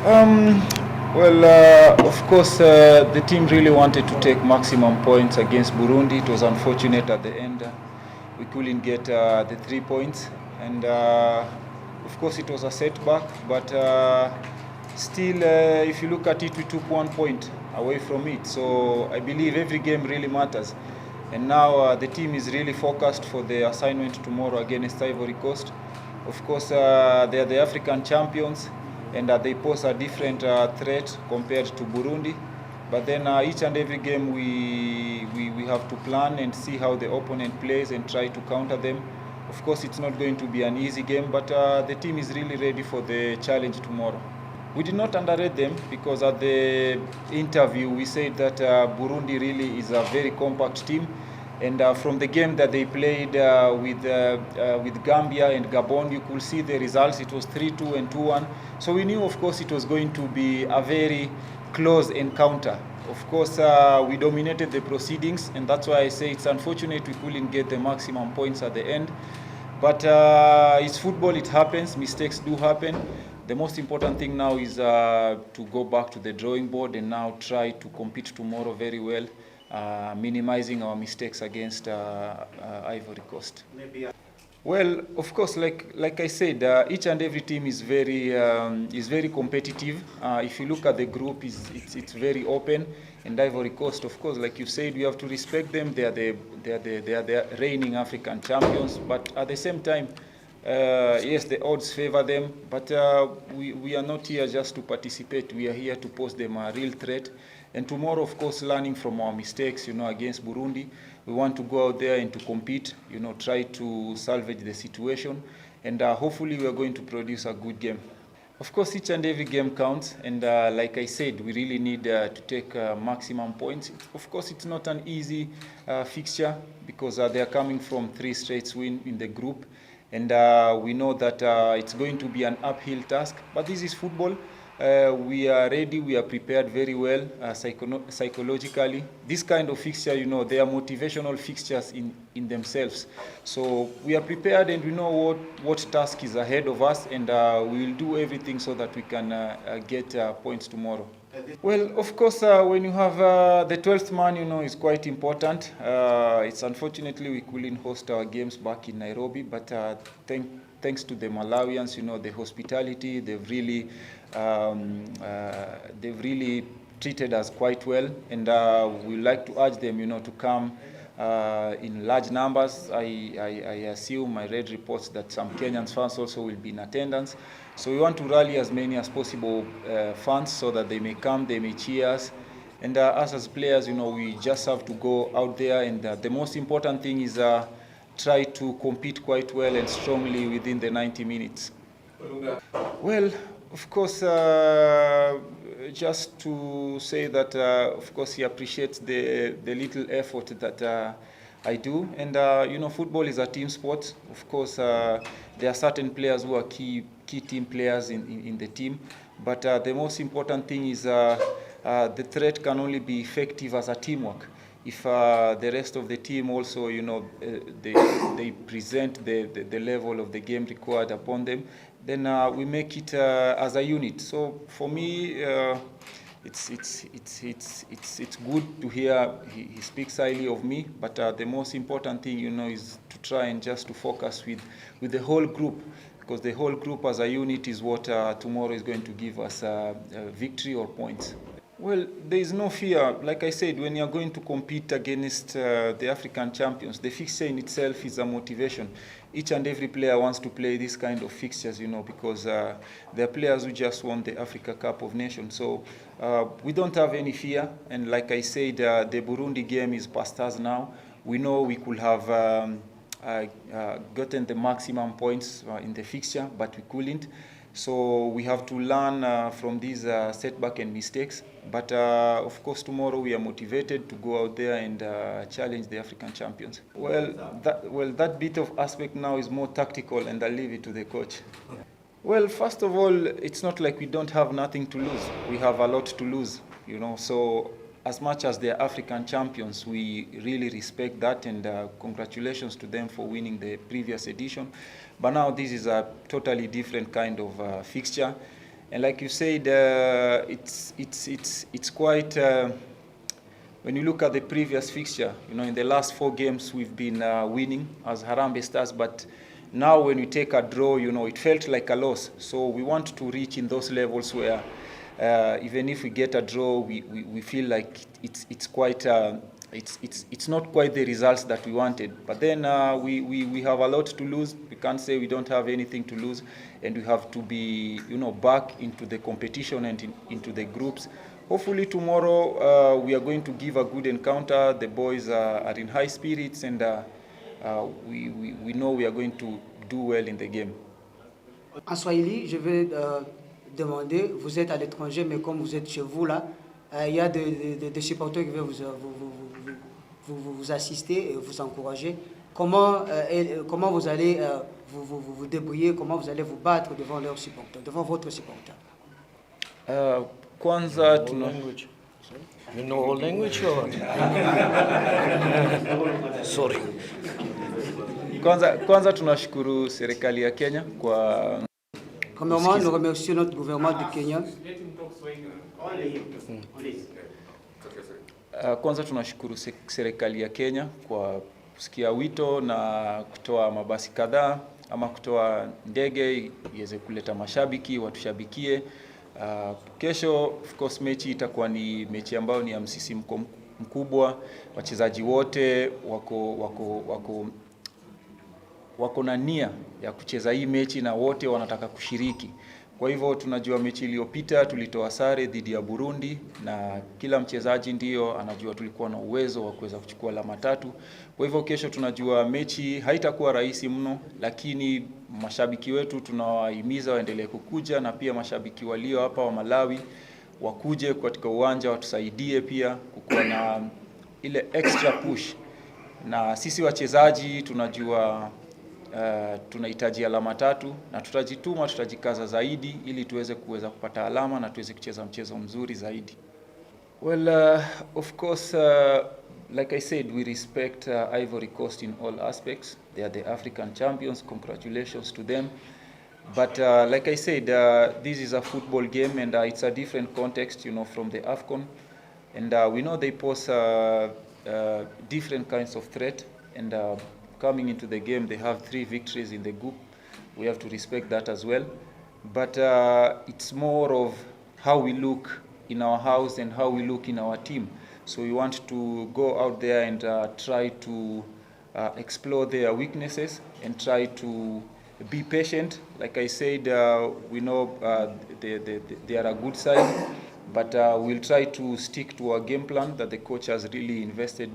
Um, of course, the team really wanted to take maximum points against Burundi. It was unfortunate at the end. We couldn't get the 3 points. And of course, it was a setback. But still, if you look at it, we took 1 point away from it. So I believe every game really matters. And now the team is really focused for the assignment tomorrow against Ivory Coast. Of course, they are the African champions, and they pose a different threat compared to Burundi. But then each and every game we have to plan and see how the opponent plays and try to counter them. Of course, it's not going to be an easy game, but the team is really ready for the challenge tomorrow. We did not underrate them because at the interview we said that Burundi really is a very compact team. And from the game that they played with Gambia and Gabon, you could see the results. It was 3-2 and 2-1. So we knew, of course, it was going to be a very close encounter. Of course, we dominated the proceedings, and that's why I say it's unfortunate we couldn't get the maximum points at the end. But it's football, it happens, mistakes do happen. The most important thing now is to go back to the drawing board and now try to compete tomorrow very well, minimizing our mistakes against Ivory Coast. Well, of course, like I said, each and every team is very competitive. If you look at the group, it's very open. And Ivory Coast, of course, like you said, we have to respect them. They are the reigning African champions. But at the same time, yes, the odds favor them. But we are not here just to participate. We are here to pose them a real threat. And tomorrow, of course, learning from our mistakes, against Burundi, we want to go out there and to compete, try to salvage the situation. And hopefully we are going to produce a good game. Of course, each and every game counts. And like I said, we really need to take maximum points. Of course, it's not an easy fixture because they are coming from 3 straight wins in the group. And we know that it's going to be an uphill task. But this is football. We are ready, we are prepared very well psychologically. This kind of fixture, they are motivational fixtures in themselves. So we are prepared and we know what task is ahead of us, and we will do everything so that we can get points tomorrow. Well, of course, when you have the 12th man, is quite important. It's unfortunately we couldn't host our games back in Nairobi, but thanks to the Malawians, the hospitality, they've really treated us quite well, and we like to urge them, to come in large numbers. I assume, I read reports that some Kenyan fans also will be in attendance. So we want to rally as many as possible fans so that they may come, they may cheer us. And us as players, we just have to go out there, and the most important thing is try to compete quite well and strongly within the 90 minutes. Well, of course, just to say that, of course, he appreciates the little effort that I do. And, football is a team sport. Of course, there are certain players who are key team players in the team. But the most important thing is the threat can only be effective as a teamwork. If the rest of the team also, they present the level of the game required upon them, then we make it as a unit. So for me, it's good to hear he speaks highly of me. But the most important thing, is to try and just to focus with the whole group, because the whole group as a unit is what tomorrow is going to give us victory or points. Well, there is no fear. Like I said, when you're going to compete against the African champions, the fixture in itself is a motivation. Each and every player wants to play this kind of fixtures, because there are players who just won the Africa Cup of Nations. So we don't have any fear. And like I said, the Burundi game is past us now. We know we could have gotten the maximum points in the fixture, but we couldn't. So we have to learn from these setbacks and mistakes. But of course, tomorrow we are motivated to go out there and challenge the African champions. Well, that bit of aspect now is more tactical, and I'll leave it to the coach. Yeah. Well, first of all, it's not like we don't have nothing to lose. We have a lot to lose, So as much as they're African champions, we really respect that, and congratulations to them for winning the previous edition. But now this is a totally different kind of fixture. And like you said, it's quite. When you look at the previous fixture, in the last 4 games we've been winning as Harambee Stars, but now when we take a draw, it felt like a loss. So we want to reach in those levels where even if we get a draw, we feel like it's quite. It's not quite the results that we wanted, but then we have a lot to lose. We can't say we don't have anything to lose, and we have to be back into the competition and into the groups. Hopefully tomorrow we are going to give a good encounter. The boys are in high spirits, and we know we are going to do well in the game. En Swahili, je vais demander, vous êtes à l'étranger, mais comme vous êtes chez vous là, il y a des supporters qui veulent vous assister et vous encourager. Comment vous allez vous débrouiller, comment vous allez vous battre devant leurs supporters, devant votre supporter? Kwanza language. You know all language or? Sorry. Kwanza tunashukuru serikali ya Kenya kwa. Premièrement, nous remercions notre gouvernement du Kenya. Kwanza tunashukuru serikali ya Kenya kwa kusikia wito na kutoa mabasi kadhaa ama kutoa ndege iweze kuleta mashabiki watushabikie. Kesho of course mechi itakuwa ni mechi ambayo ni ya msisimko mkubwa. Wachezaji wote wako na nia ya kucheza hii mechi na wote wanataka kushiriki. Kwa hivyo tunajua mechi iliyopita tulitoa sare dhidi ya Burundi, na kila mchezaji ndio anajua tulikuwa na uwezo wa kuweza kuchukua alama 3. Kwa hivyo kesho tunajua mechi haitakuwa rahisi mno, lakini mashabiki wetu tunawahimiza waendelee kukuja, na pia mashabiki walio hapa wa Malawi wakuje katika uwanja watusaidie pia kukuwa na ile extra push. Na sisi wachezaji tunajua tunahitaji alama 3 na tutajituma, tutajikaza zaidi ili tuweze kupata alama na tuweze kucheza mchezo mzuri zaidi. Well, of course, like I said, we respect Ivory Coast in all aspects. They are the African champions. Congratulations to them. But like I said, this is a football game, and it's a different context, from the AFCON. And we know they pose different kinds of threat. And coming into the game, they have 3 victories in the group. We have to respect that as well. But it's more of how we look in our house and how we look in our team. So we want to go out there and try to explore their weaknesses and try to be patient. Like I said, we know they are a good side, but we'll try to stick to our game plan that the coach has really invested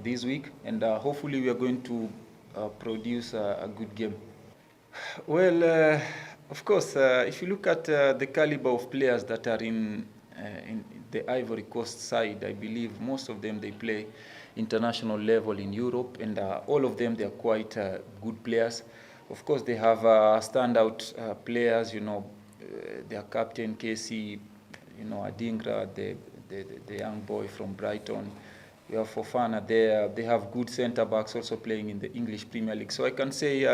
this week, and hopefully we are going to produce a good game. Well, of course, if you look at the caliber of players that are in the Ivory Coast side, I believe most of them, they play international level in Europe, and all of them, they are quite good players. Of course, they have standout players, their captain, Casey, Adingra, the young boy from Brighton. We have Fofana there. They have good centre-backs also playing in the English Premier League. So I can say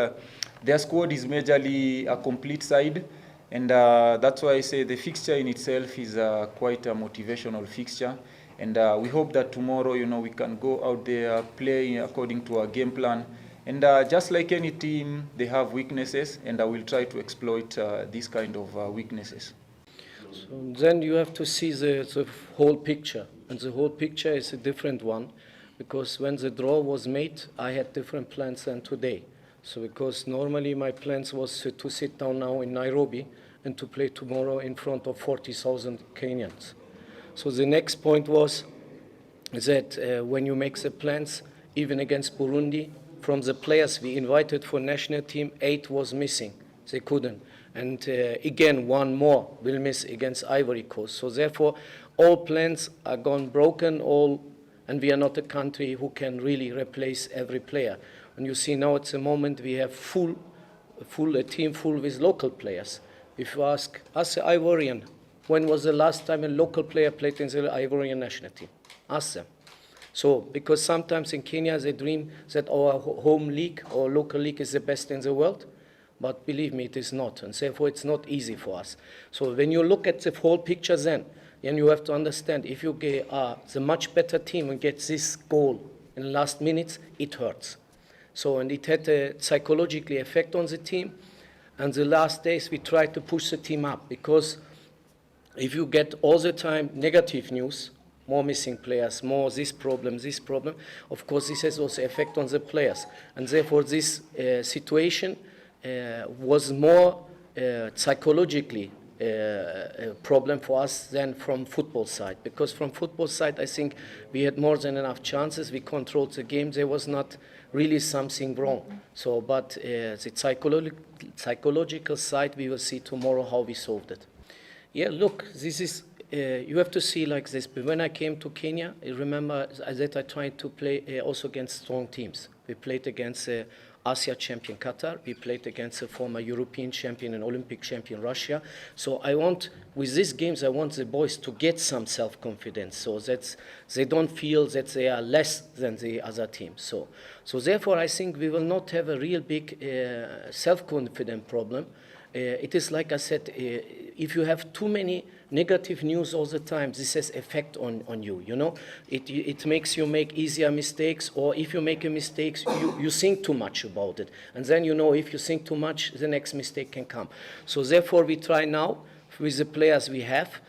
their squad is majorly a complete side. And that's why I say the fixture in itself is quite a motivational fixture. And we hope that tomorrow, we can go out there, play according to our game plan. And just like any team, they have weaknesses, and I will try to exploit these kind of weaknesses. So then you have to see the whole picture. And the whole picture is a different one, because when the draw was made, I had different plans than today. So because normally my plans was to sit down now in Nairobi and to play tomorrow in front of 40,000 Kenyans. So the next point was that when you make the plans, even against Burundi, from the players we invited for national team, 8 was missing. They couldn't. And again, 1 more will miss against Ivory Coast. So therefore, all plans are gone broken, and we are not a country who can really replace every player. And you see now at the moment we have a team full with local players. If you ask us, Ivorian, when was the last time a local player played in the Ivorian national team? Ask them. So, because sometimes in Kenya they dream that our home league or local league is the best in the world. but believe me, it is not, and therefore it's not easy for us. So when you look at the whole picture then you have to understand, if you are the much better team and get this goal in the last minutes, it hurts. So, and it had a psychologically effect on the team, and the last days we tried to push the team up, because if you get all the time negative news, more missing players, more this problem, of course this has also effect on the players. And therefore this situation was more psychologically a problem for us than from football side. Because from football side, I think we had more than enough chances, we controlled the game, there was not really something wrong. So, but the psychological side, we will see tomorrow how we solved it. Yeah, look, this is, you have to see like this. But when I came to Kenya, I remember that I tried to play also against strong teams. We played against Asia champion Qatar. We played against a former European champion and Olympic champion Russia. So I want, with these games, I want the boys to get some self-confidence, so that they don't feel that they are less than the other team. So therefore, I think we will not have a real big self-confidence problem. It is like I said, if you have too many negative news all the time, this has effect on you, you know. It makes you make easier mistakes, or if you make a mistake, you think too much about it. And then, you know, if you think too much, the next mistake can come. So therefore, we try now, with the players we have,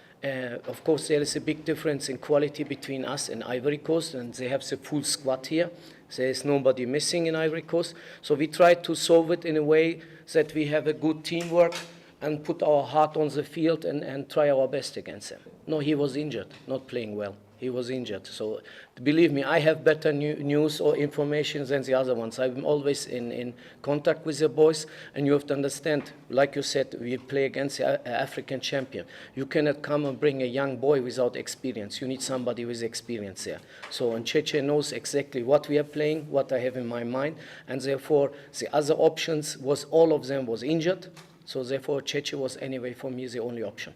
of course, there is a big difference in quality between us and Ivory Coast, and they have the full squad here. There is nobody missing in Ivory Coast. So we try to solve it in a way that we have a good teamwork and put our heart on the field and try our best against them. No, he was injured, not playing well. He was injured. So believe me, I have better news or information than the other ones. I'm always in contact with the boys, and you have to understand, like you said, we play against the African champion. You cannot come and bring a young boy without experience. You need somebody with experience there. So, and Cheche knows exactly what we are playing, what I have in my mind, and therefore the other options was, all of them was injured. So therefore Cheche was anyway for me the only option.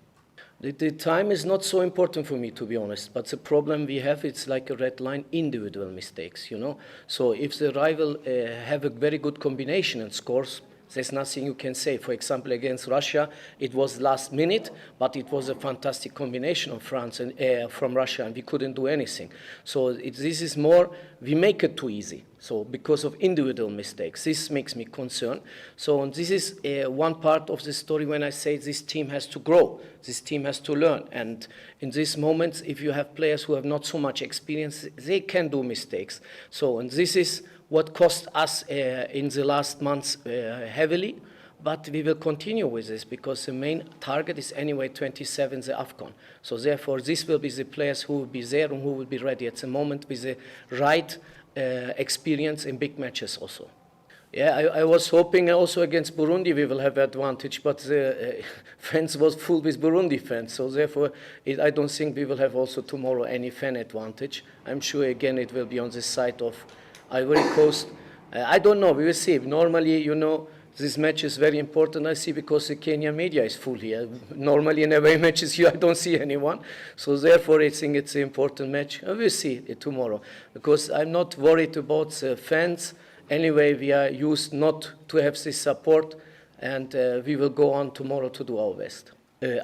The time is not so important for me, to be honest, but the problem we have, it's like a red line, individual mistakes, you know. So if the rival have a very good combination and scores, there's nothing you can say. For example, against Russia, it was last minute, but it was a fantastic combination of France and from Russia, and we couldn't do anything. So this is more, we make it too easy. So because of individual mistakes, this makes me concerned. So this is one part of the story when I say this team has to grow, this team has to learn. And in these moments, if you have players who have not so much experience, they can do mistakes. So, and this is what cost us in the last months heavily, but we will continue with this because the main target is anyway 27, the AFCON. So therefore, this will be the players who will be there and who will be ready at the moment with the right experience in big matches also. Yeah, I was hoping also against Burundi we will have advantage, but the fans was full with Burundi fans, so therefore I don't think we will have also tomorrow any fan advantage. I'm sure again it will be on the side of Ivory Coast. I don't know, we will see. Normally, you know, this match is very important, I see, because the Kenyan media is full here. Normally in away matches here I don't see anyone. So therefore I think it's an important match. We'll see it tomorrow. Because I'm not worried about the fans. Anyway, we are used not to have this support, and we will go on tomorrow to do our best.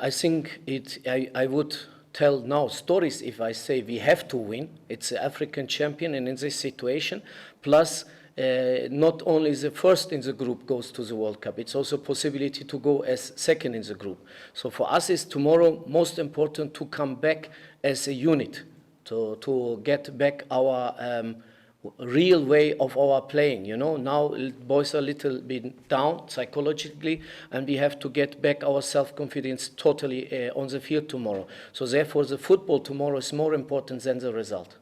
I think I would tell now stories if I say we have to win. It's the African champion, and in this situation, plus not only the first in the group goes to the World Cup, it's also a possibility to go as second in the group. So for us is tomorrow most important to come back as a unit, to get back our real way of our playing. You know, now boys are a little bit down psychologically, and we have to get back our self-confidence totally on the field tomorrow. So therefore the football tomorrow is more important than the result.